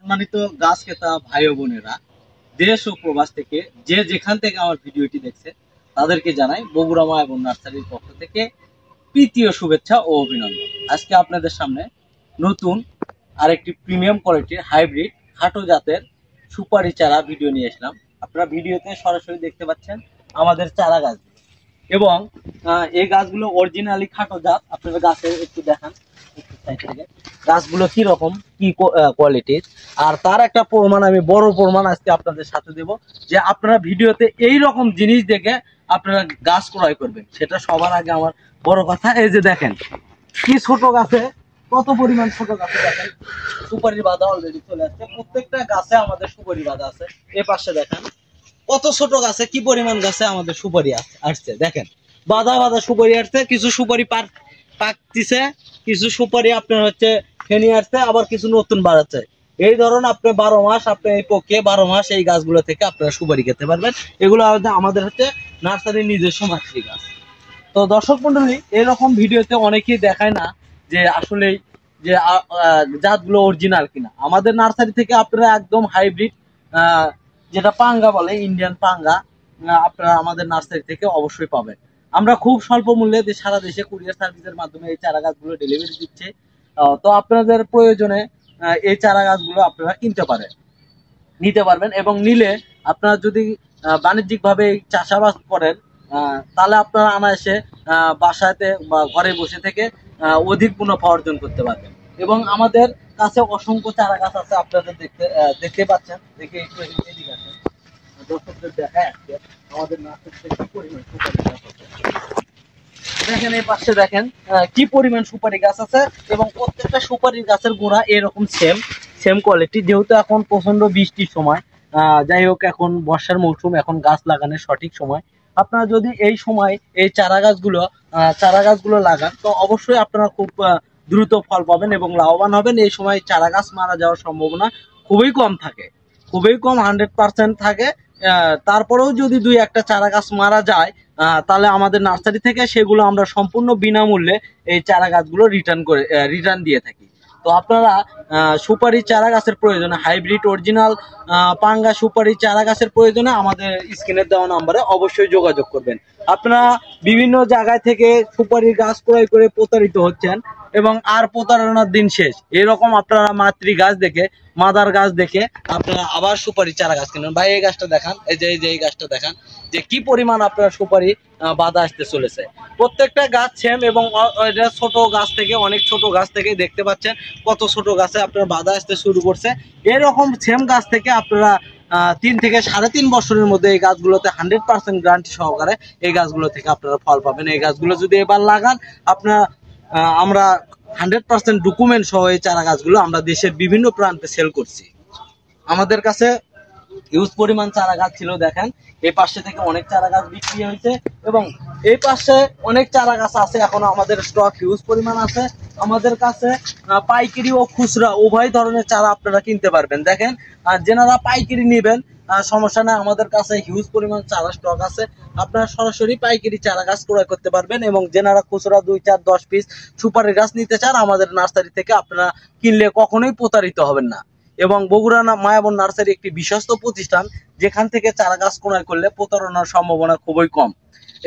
সম্মানিত গাছ ক্রেতা ভাই ও বোনেরা, দেশ ও প্রবাস থেকে যে যেখান থেকে আমার ভিডিওটি দেখছে তাদেরকে জানাই বগুড়া মা এবং নার্সারির পক্ষ থেকে প্রীতীয় শুভেচ্ছা ও অভিনন্দন। আজকে আপনাদের সামনে নতুন আরেকটি প্রিমিয়াম কোয়ালিটির হাইব্রিড খাটো জাতের সুপারি চারা ভিডিও নিয়ে আসলাম। আপনারা ভিডিওতে সরাসরি দেখতে পাচ্ছেন আমাদের চারা গাছ এবং এই গাছগুলো অরিজিনালি খাটো জাত। আপনারা গাছে একটু দেখান গাছগুলো কি রকম কি কোয়ালিটির, আর তার একটা প্রমাণ আমি বড় প্রমাণ আজকে আপনাদের সাথে দেব যে আপনারা ভিডিওতে এই রকম জিনিস দেখে আপনারা গাছ ক্রয় করবেন। সেটা সবার আগে আমার বড় কথা। এই যে দেখেন কি ছোট গাছে, কত পরিমাণ ছোট গাছে দেখেন সুপারির বাঁধা অলরেডি চলে আসছে। প্রত্যেকটা গাছে আমাদের সুপারি বাঁধা আছে। এ পাশে দেখেন কত ছোট গাছে কি পরিমাণ গাছে আমাদের সুপারি আসছে। দেখেন বাঁধা বাঁধা সুপারি আসছে, কিছু সুপারি পাকতিছে, কিছু সুপারি আপনার হচ্ছে ফেনি আসছে, আবার কিছু নতুন বাড়াচ্ছে। এই ধরুন আপনি 12 মাস আপনি এই পক্ষে 12 মাস এই গাছগুলো থেকে আপনারা সুপারি খেতে পারবেন। এগুলো আমাদের হচ্ছে নার্সারির নিজস্ব মাতৃ গাছ। তো দর্শক মন্ডলী, এরকম ভিডিওতে অনেকেই দেখায় না যে আসলে যে জাতগুলো অরিজিনাল কিনা। আমাদের নার্সারি থেকে আপনারা একদম হাইব্রিড যেটা পাঙ্গা বলে, ইন্ডিয়ান পাঙ্গা, আপনারা আমাদের নার্সারি থেকে অবশ্যই পাবেন। আমরা খুব স্বল্প মূল্যে সারা দেশে কুরিয়ার সার্ভিসের মাধ্যমে এই চারা গাছগুলো ডেলিভারি দিচ্ছে। তো আপনাদের প্রয়োজনে এই চারা গাছগুলো আপনারা নিতে পারবেন এবং নিলে আপনারা যদি বাণিজ্যিকভাবে চাষাবাদ করেন তাহলে আপনারা অনায়াসে বাসাতে বা ঘরে বসে থেকে অধিক মুনাফা অর্জন করতে পারবেন। এবং আমাদের কাছে অসংখ্য চারা গাছ আছে, আপনাদের দেখতে পাচ্ছেন। দেখে একটু এদিকে আছে, দর্শকদের দেখায় আজকে আমাদের নার্সারিতে কি পরিমাণ সুপারি গাছ আছে। দেখেন এই পাশে দেখেন কি পরিমাণ সুপারি গাছ আছে এবং প্রত্যেকটা সুপারির গাছের গোড়া এরকম সেম কোয়ালিটি। যেহেতু এখন প্রচন্ড বৃষ্টির সময়, যাই হোক এখন বর্ষার মৌসুম, এখন গাছ লাগানোর সঠিক সময়। আপনারা যদি এই সময় এই চারা গাছগুলো লাগান তো অবশ্যই আপনারা খুব দ্রুত ফল পাবেন এবং লাভবান হবেন। এই সময় চারা গাছ মারা যাওয়ার সম্ভাবনা খুবই কম থাকে, খুবই কম, 100% থাকে। তারপরেও যদি 2-1টা চারা গাছ মারা যায় তাহলে আমাদের নার্সারি থেকে সেগুলো আমরা সম্পূর্ণ বিনামূল্যে এই চারা গাছগুলো রিটার্ন দিয়ে থাকি। তো আপনারা সুপারি চারা গাছের প্রয়োজনে, হাইব্রিড অরিজিনাল পাঙ্গা সুপারি চারা গাছের প্রয়োজনে আমাদের স্ক্রিনের দেওয়া নাম্বারে অবশ্যই যোগাযোগ করবেন। আপনারা বিভিন্ন জায়গায় থেকে সুপারি গাছ ক্রয় করে প্রতারিত হচ্ছেন এবং আর প্রতারণার দিন শেষ। এরকম আপনারা মাতৃ গাছ দেখে, মাদার গাছ দেখে আপনারা আবার সুপারি চারা গাছ কিনেন। ভাই এই গাছটা দেখান, এই গাছটা দেখান যে কি পরিমাণ আপনার সুপারি বাঁধা আসতে চলেছে। প্রত্যেকটা গাছ সেম এবং ছোট গাছ থেকে, অনেক ছোট গাছ থেকে দেখতে পাচ্ছেন কত ছোট গাছে আপনার বাঁধা আসতে শুরু করছে। এরকম সেম গাছ থেকে আপনারা 3 থেকে 3.5 বছরের মধ্যে এই গাছগুলোতে 100% গ্যারান্টি সহকারে এই গাছগুলো থেকে আপনারা ফল পাবেন। এই গাছগুলো যদি এবার লাগান আমরা 100% ডকুমেন্ট সহ এই চারা গাছগুলো আমরা দেশের বিভিন্ন প্রান্তে সেল করছি। আমাদের কাছে হিউজ পরিমাণ চারা গাছ ছিল। দেখেন এই পাশে থেকে অনেক চারা গাছ বিক্রি হয়েছে এবং এই পাশে অনেক চারা গাছ আছে, এখনো আমাদের স্টক হিউজ পরিমাণ আছে। আমাদের কাছে পাইকারি ও খুচরা উভয় ধরনের চারা আপনারা কিনতে পারবেন। দেখেন যেনারা পাইকারি নেবেন সমস্যা নাই, আমাদের কাছে হিউজ পরিমাণ চারা স্টক আছে। আপনারা সরাসরি পাইকারি চারা গাছ ক্রয় করতে পারবেন এবং যেনারা খুচরা 2, 4, 10 পিস সুপারি গাছ নিতে চান আমাদের নার্সারি থেকে আপনারা কিনলে কখনোই প্রতারিত হবেন না। এবং বগুড়া মা এবং নার্সারি একটি বিশ্বস্ত প্রতিষ্ঠান, যেখান থেকে চারা গাছ ক্রয় করলে প্রতারণার সম্ভাবনা খুবই কম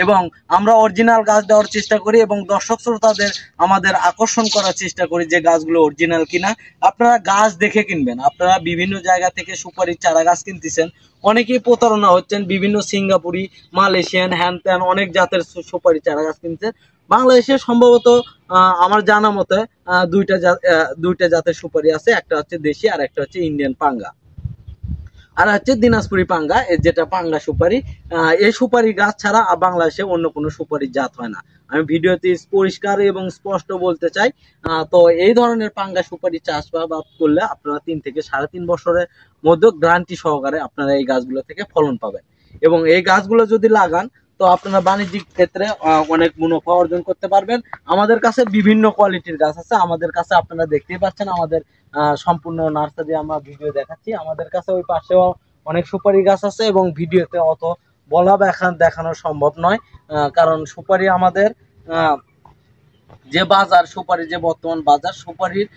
এবং আমরা অরিজিনাল গাছ দেওয়ার চেষ্টা করি এবং দর্শক শ্রোতাদের আমাদের আকর্ষণ করার চেষ্টা করি যে গাছগুলো অরিজিনাল কিনা। আপনারা গাছ দেখে কিনবেন। আপনারা বিভিন্ন জায়গা থেকে সুপারির চারা গাছ কিনতেছেন, অনেকেই প্রতারণা হচ্ছেন, বিভিন্ন সিঙ্গাপুরি, মালয়েশিয়ান, হ্যান ত্যান অনেক জাতের সুপারি চারা গাছ কিনছেন। বাংলাদেশে সম্ভবত আমার জানা মতে দুইটা জাতের সুপারি আছে, একটা হচ্ছে দেশি আর একটা হচ্ছে ইন্ডিয়ান পাঙ্গা, আর হচ্ছে দিনাজপুরি পাঙ্গা, যেটা পাঙ্গা সুপারি। এই সুপারি গাছ ছাড়া বাংলাদেশে অন্য কোনো সুপারি জাত হয় না। আমি ভিডিওতে পরিষ্কার এবং স্পষ্ট বলতে চাই। তো এই ধরনের পাঙ্গা সুপারি চাষাবাদ করলে আপনারা 3 থেকে 3.5 বছরের মধ্যে গ্যারান্টি সহকারে আপনারা এই গাছগুলো থেকে ফলন পাবেন এবং এই গাছগুলো যদি লাগান তো আপনারা বাণিজ্যিক ক্ষেত্রে অনেক মুনাফা অর্জন করতে পারবেন। আমাদের কাছে বিভিন্ন কোয়ালিটির গাছ আছে। আমাদের কাছে আপনারা দেখতেই পাচ্ছেন আমাদের সম্পূর্ণ নার্সারি আমরা ভিডিও দেখাচ্ছি। আমাদের কাছে ওই পাশেও অনেক সুপারি গাছ আছে এবং ভিডিওতে অত বলা দেখানো সম্ভব নয়, কারণ সুপারি আমাদের যে বাজার, সুপারি যে বর্তমান বাজার, সুপারির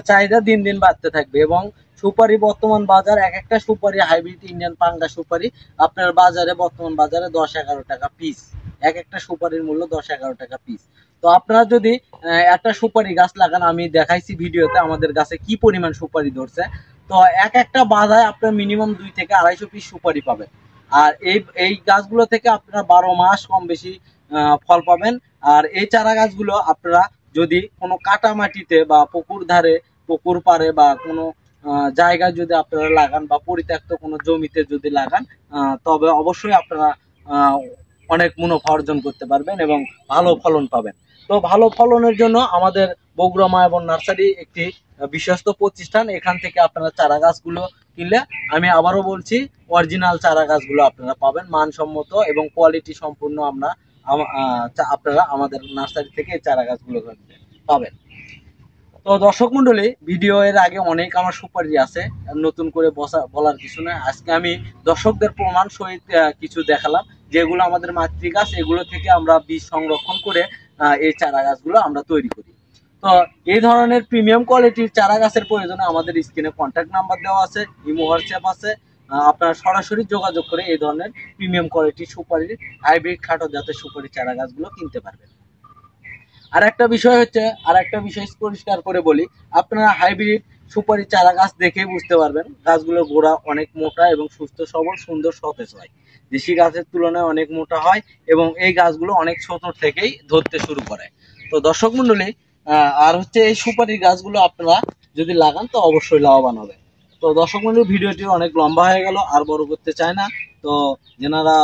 চাহিদা দিন দিন বাড়তে থাকবে। এবং সুপারি বর্তমান বাজার, এক একটা সুপারি হাইব্রিড ইন্ডিয়ান পাঙ্গা সুপারি আপনার বাজারে বর্তমান বাজারে 10-11 টাকা পিস। এক একটা সুপারির মূল্য 10-11 টাকা পিস। তো আপনারা যদি একটা সুপারি গাছ লাগান, আমি দেখাইছি ভিডিওতে আমাদের গাছে কি পরিমাণ সুপারি ধরছে। তো এক একটা বাজায় আপনার মিনিমাম 2 থেকে 250 পিস সুপারি পাবেন। আর এই গাছগুলো থেকে আপনারা 12 মাস কম বেশি ফল পাবেন। আর এই চারা গাছগুলো আপনারা যদি কোনো কাটা মাটিতে বা পুকুর ধারে, পুকুর পাড়ে বা কোনো জায়গায় যদি আপনারা লাগান বা পরিত্যক্ত কোনো জমিতে যদি লাগান, তবে অবশ্যই আপনারা অনেক মুনাফা অর্জন করতে পারবেন এবং ভালো ফলন পাবেন। তো ভালো ফলনের জন্য আমাদের বগুড়া মায়াবন নার্সারি একটি বিশ্বস্ত প্রতিষ্ঠান। এখান থেকে আপনারা চারা গাছগুলো কিনলে, আমি আবারও বলছি, অরিজিনাল চারা গাছগুলো আপনারা পাবেন মানসম্মত এবং কোয়ালিটি সম্পূর্ণ। আপনারা আমাদের নার্সারি থেকে চারা গাছগুলো পাবেন। তো দর্শক মন্ডলী, ভিডিও এর আগে অনেক আমার সুপারি আছে, নতুন করে বলার কিছু না। আজকে আমি দর্শকদের প্রমাণ সহিত কিছু দেখালাম, যেগুলো আমাদের মাতৃ গাছ, এগুলো থেকে আমরা বীজ সংরক্ষণ করে এই চারা গাছগুলো আমরা তৈরি করি। তো এই ধরনের প্রিমিয়াম কোয়ালিটির চারা গাছের প্রয়োজনে আমাদের স্ক্রিনে কন্ট্যাক্ট নাম্বার দেওয়া আছে, ইমো হোয়াটসঅ্যাপ আছে। আপনারা সরাসরি যোগাযোগ করে এই ধরনের প্রিমিয়াম কোয়ালিটির সুপারির হাইব্রিড খাটো জাতের সুপারি চারা গাছগুলো কিনতে পারবেন। আর একটা বিষয় পরিষ্কার করে বলি, আপনারা হাইব্রিড সুপারি চারা গাছ দেখে বুঝতে পারবেন গাছগুলোর গোড়া অনেক মোটা এবং সুস্থ সবল, সুন্দর, সতেজ হয়। দেশি গাছের তুলনায় অনেক মোটা হয় এবং এই গাছগুলো অনেক ছোট থেকেই ধরতে শুরু করে। তো দর্শক মন্ডলী, আর হচ্ছে এই সুপারির গাছগুলো আপনারা যদি লাগান তো অবশ্যই লাভবান হবে। তো দর্শক মন্ডলী, ভিডিওটি অনেক লম্বা হয়ে গেল, আর বড় করতে চাই না। তো যেনারা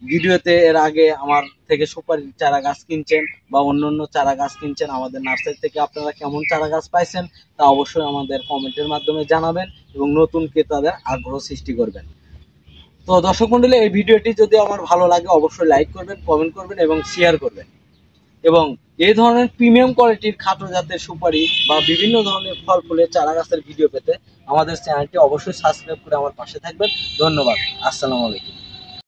ভিডিওতে এর আগে আমার থেকে সুপারি চারা গাছ কিনছেন বা অন্য চারা গাছ কিনছেন আমাদের নার্সারি থেকে, আপনারা কেমন চারা গাছ পাইছেন তা অবশ্যই আমাদের কমেন্টের মাধ্যমে জানাবেন এবং নতুন ক্রেতাদের আগ্রহ সৃষ্টি করবেন। তো দর্শক মন্ডলী, এই ভিডিওটি যদি আমার ভালো লাগে অবশ্যই লাইক করবেন, কমেন্ট করবেন এবং শেয়ার করবেন। এবং এই ধরনের প্রিমিয়াম কোয়ালিটির খাটো জাতের সুপারি বা বিভিন্ন ধরনের ফল ফুলের চারা গাছের ভিডিও পেতে আমাদের চ্যানেলটি অবশ্যই সাবস্ক্রাইব করে আমার পাশে থাকবেন। ধন্যবাদ। আসসালামু আলাইকুম।